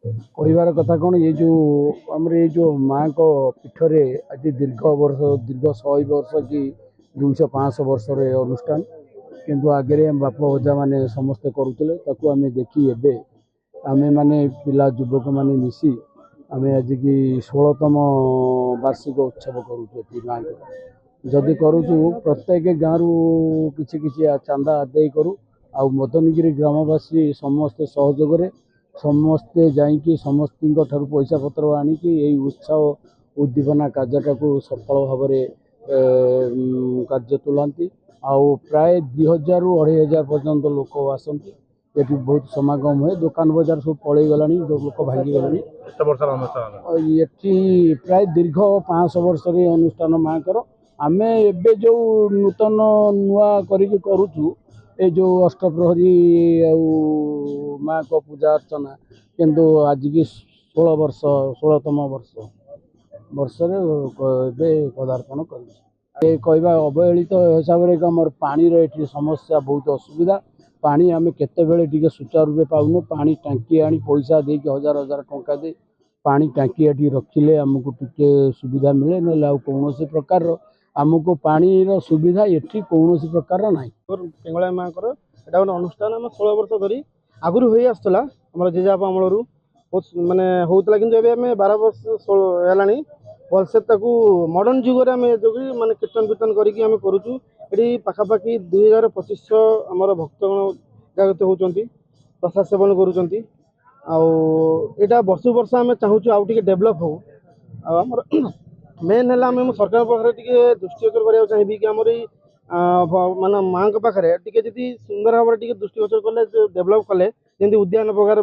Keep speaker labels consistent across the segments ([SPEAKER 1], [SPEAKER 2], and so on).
[SPEAKER 1] କହିବାର କଥା କ'ଣ ଏ ଯେଉଁ ଆମର ଏ ଯେଉଁ ମାଆଙ୍କ ପୀଠରେ ଆଜି ଦୀର୍ଘ 100 ବର୍ଷ କି 200-500 ବର୍ଷର ଏ ଅନୁଷ୍ଠାନ କିନ୍ତୁ ଆଗରେ ବାପ ଅଜାମାନେ ସମସ୍ତେ କରୁଥିଲେ ତାକୁ ଆମେ ଦେଖି ଏବେ ଆମେମାନେ ପିଲା ଯୁବକମାନେ ମିଶି ଆମେ ଆଜିକି 16ତମ ବାର୍ଷିକ ଉତ୍ସବ କରୁଛୁ ଏଠି ମାଆଙ୍କର। ଯଦି କରୁଛୁ ପ୍ରତ୍ୟେକ ଗାଁରୁ କିଛି କିଛି ଚାନ୍ଦା ଆଦାୟ କରୁ ଆଉ ମଦନଗିରି ଗ୍ରାମବାସୀ ସମସ୍ତେ ସହଯୋଗରେ ସମସ୍ତେ ଯାଇକି ସମସ୍ତଙ୍କ ଠାରୁ ପଇସା ପତ୍ର ଆଣିକି ଏଇ ଉତ୍ସାହ ଉଦ୍ଦୀପନା କାର୍ଯ୍ୟଟାକୁ ସଫଳ ଭାବରେ କାର୍ଯ୍ୟ ତୁଲାନ୍ତି ଆଉ ପ୍ରାୟ 2000ରୁ 2500 ପର୍ଯ୍ୟନ୍ତ ଲୋକ ଆସନ୍ତି। ଏଠି ବହୁତ ସମାଗମ ହୁଏ, ଦୋକାନ ବଜାର ସବୁ ପଳେଇ ଗଲାଣି, ଲୋକ ଭାଙ୍ଗିଗଲାଣି। ଏଠି ପ୍ରାୟ ଦୀର୍ଘ 500 ବର୍ଷରେ ଅନୁଷ୍ଠାନ ମାଆଙ୍କର। ଆମେ ଏବେ ଯେଉଁ ନୂତନ ନୂଆ କରିକି କରୁଛୁ ଏ ଯେଉଁ ଅଷ୍ଟପ୍ରହରୀ ଆଉ ମାଆଙ୍କ ପୂଜା ଅର୍ଚ୍ଚନା କିନ୍ତୁ ଆଜିକି 16ତମ ବର୍ଷରେ ଏବେ ପଦାର୍ପଣ କରିଛି। ଏ କହିବା ଅବହେଳିତ ହିସାବରେ ଆମର ପାଣିର ଏଠି ସମସ୍ୟା ବହୁତ ଅସୁବିଧା। ପାଣି ଆମେ କେତେବେଳେ ଟିକେ ସୁଚାରୁ ରୂପେ ପାଉନୁ। ପାଣି ଟାଙ୍କି ଆଣି ପଇସା ଦେଇକି 1000 ଟଙ୍କା ଦେଇ ପାଣି ଟାଙ୍କି ଏଠି ରଖିଲେ ଆମକୁ ଟିକେ ସୁବିଧା ମିଳେ, ନହେଲେ ଆଉ କୌଣସି ପ୍ରକାରର ଆମକୁ ପାଣିର ସୁବିଧା ଏଠି କୌଣସି ପ୍ରକାରର ନାହିଁ।
[SPEAKER 2] ପିଙ୍ଗଳା ମାଆଙ୍କର ଏଇଟା ଗୋଟେ ଅନୁଷ୍ଠାନ ଆମେ 16 ବର୍ଷ ଧରି ଆଗରୁ ହୋଇ ଆସୁଥିଲା ଆମର ଜେଜେବାପା ଅମଳରୁ ମାନେ ହେଉଥିଲା, କିନ୍ତୁ ଏବେ ଆମେ 12 ବର୍ଷ ହେଲାଣି ଭଲସେ ତାକୁ ମଡ଼ର୍ଣ୍ଣ ଯୁଗରେ ଆମେ ଯୋଗି ମାନେ କୀର୍ତ୍ତନ କରିକି ଆମେ କରୁଛୁ। ଏଠି ପାଖାପାଖି 2500 ଆମର ଭକ୍ତଗଣ ଜାଗୃତ ହେଉଛନ୍ତି, ପ୍ରସାଦ ସେବନ କରୁଛନ୍ତି। ଆଉ ଏଇଟା ବର୍ଷକୁ ବର୍ଷ ଆମେ ଚାହୁଁଛୁ ଆଉ ଟିକେ ଡେଭଲପ୍ ହଉ। ଆଉ ଆମର ମେନ୍ ହେଲା ଆମେ ସରକାର ପାଖରେ ଟିକେ ଦୃଷ୍ଟିଗୋଚର କରିବାକୁ ଚାହିଁବି କି ଆମର ଏଇ ମାନେ ମାଆଙ୍କ ପାଖରେ ଟିକେ ଯଦି ସୁନ୍ଦର ଭାବରେ ଟିକେ ଦୃଷ୍ଟିଗୋଚର କଲେ ଡେଭଲପ୍ କଲେ, ଯେମିତି ଉଦ୍ୟାନ ପ୍ରକାର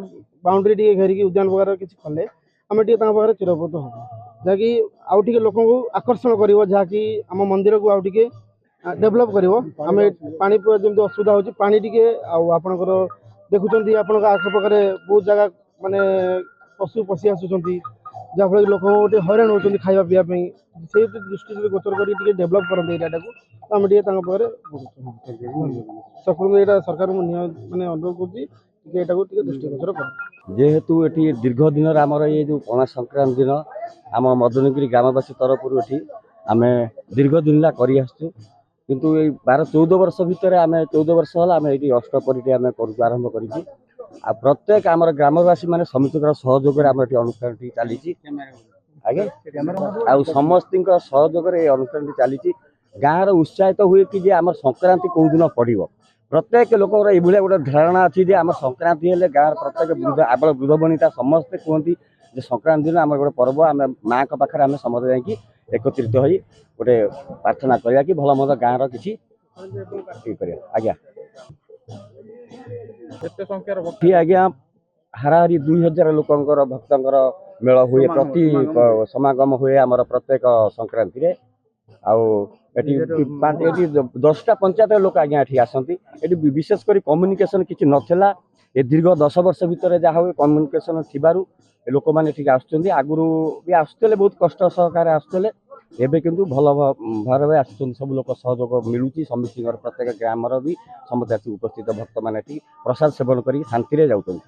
[SPEAKER 2] ବାଉଣ୍ଡରୀ ଟିକେ ଘେରିକି ଉଦ୍ୟାନ ପ୍ରକାର କିଛି କଲେ ଆମେ ଟିକେ ତାଙ୍କ ପାଖରେ ଚିରପକୃତ ହବୁ, ଯାହାକି ଆଉ ଟିକେ ଲୋକଙ୍କୁ ଆକର୍ଷଣ କରିବ, ଯାହାକି ଆମ ମନ୍ଦିରକୁ ଆଉ ଟିକେ ଡେଭଲପ୍ କରିବ। ଆମେ ପାଣି ଯେମିତି ଅସୁବିଧା ହେଉଛି ପାଣି ଟିକେ, ଆଉ ଆପଣଙ୍କର ଦେଖୁଛନ୍ତି ଆପଣଙ୍କ ଆଖପାଖରେ ବହୁତ ଜାଗା ମାନେ ପଶୁ ପଶି ଆସୁଛନ୍ତି, ଯାହାଫଳରେ ଲୋକଙ୍କୁ ଟିକେ ହଇରାଣ ହେଉଛନ୍ତି ଖାଇବା ପିଇବା ପାଇଁ। ସେଇ ଦୃଷ୍ଟିରେ ଗୋଚର କରି ଟିକେ ଡେଭଲପ୍ କରନ୍ତି ଏଇଟାକୁ, ଆମେ ଟିକେ ତାଙ୍କ ପାଖରେ ଏଇଟା ସରକାରଙ୍କୁ ମାନେ ଅନୁରୋଧ କରୁଛି ଟିକେ ଏଇଟାକୁ ଟିକେ ଦୃଷ୍ଟିଗୋଚର କରନ୍ତି।
[SPEAKER 3] ଯେହେତୁ ଏଠି ଦୀର୍ଘ ଦିନର ଆମର ଏ ଯେଉଁ ପଣା ସଂକ୍ରାନ୍ତି ଦିନ ଆମ ମଦନଗିରି ଗ୍ରାମବାସୀ ତରଫରୁ ଏଠି ଆମେ ଦୀର୍ଘ ଦିନ ହେଲା କରି ଆସୁଛୁ, କିନ୍ତୁ ଏଇ 12-14 ବର୍ଷ ଭିତରେ ଆମେ 14 ବର୍ଷ ହେଲା ଆମେ ଏଇଠି ଅଷ୍ଟପହରୀଟି ଆମେ କରୁଛୁ ଆରମ୍ଭ କରିଛୁ। ଆଉ ପ୍ରତ୍ୟେକ ଆମର ଗ୍ରାମବାସୀ ମାନେ ସମିତିଙ୍କର ସହଯୋଗରେ ଆମର ଏଠି ଅନୁଷ୍ଠାନଟି ଚାଲିଛି। ଆଜ୍ଞା, ଆଉ ସମସ୍ତଙ୍କ ସହଯୋଗରେ ଏ ଅନୁଷ୍ଠାନଟି ଚାଲିଛି। ଗାଁର ଉତ୍ସାହିତ ହୁଏ କି ଯେ ଆମର ସଂକ୍ରାନ୍ତି କେଉଁ ଦିନ ପଡ଼ିବ। ପ୍ରତ୍ୟେକ ଲୋକଙ୍କର ଏଇଭଳିଆ ଗୋଟେ ଧାରଣା ଅଛି ଯେ ଆମର ସଂକ୍ରାନ୍ତି ହେଲେ ଗାଁର ପ୍ରତ୍ୟେକ ବୃଦ୍ଧ ବନିତା ସମସ୍ତେ କୁହନ୍ତି ଯେ ସଂକ୍ରାନ୍ତି ଦିନ ଆମର ଗୋଟେ ପର୍ବ, ଆମେ ମାଆଙ୍କ ପାଖରେ ଆମେ ସମସ୍ତେ ଯାଇକି ଏକତ୍ରିତ ହୋଇ ଗୋଟେ ପ୍ରାର୍ଥନା କରିବା କି ଭଲ ମନ୍ଦ ଗାଁର କିଛି କରିବା। ଆଜ୍ଞା, ଆଜ୍ଞା ହାରାହାରି 2000 ଲୋକଙ୍କର ଭକ୍ତଙ୍କର ମେଳ ହୁଏ, ପ୍ରତି ସମାଗମ ହୁଏ ଆମର ପ୍ରତ୍ୟେକ ସଂକ୍ରାନ୍ତିରେ। ଆଉ ଏଠି 10ଟା ପଞ୍ଚାୟତର ଲୋକ ଆଜ୍ଞା ଏଠି ଆସନ୍ତି। ଏଠି ବିଶେଷ କରି କମ୍ୟୁନିକେସନ୍ କିଛି ନଥିଲା, ଏ ଦୀର୍ଘ 10 ବର୍ଷ ଭିତରେ ଯାହା ହୁଏ କମ୍ୟୁନିକେସନ୍ ଥିବାରୁ ଲୋକମାନେ ଏଠିକି ଆସୁଛନ୍ତି। ଆଗରୁ ବି ଆସୁଥିଲେ, ବହୁତ କଷ୍ଟ ସହକାରେ ଆସୁଥିଲେ, ଏବେ କିନ୍ତୁ ଭଲ ଭାବରେ ଆସୁଛନ୍ତି। ସବୁ ଲୋକ ସହଯୋଗ ମିଳୁଛି ସମିତିଙ୍କର, ପ୍ରତ୍ୟେକ ଗ୍ରାମର ବି ସମସ୍ତେ ଆସି ଉପସ୍ଥିତ ଭକ୍ତମାନେ ଏଠି ପ୍ରସାଦ ସେବନ କରିକି ଶାନ୍ତିରେ ଯାଉଛନ୍ତି।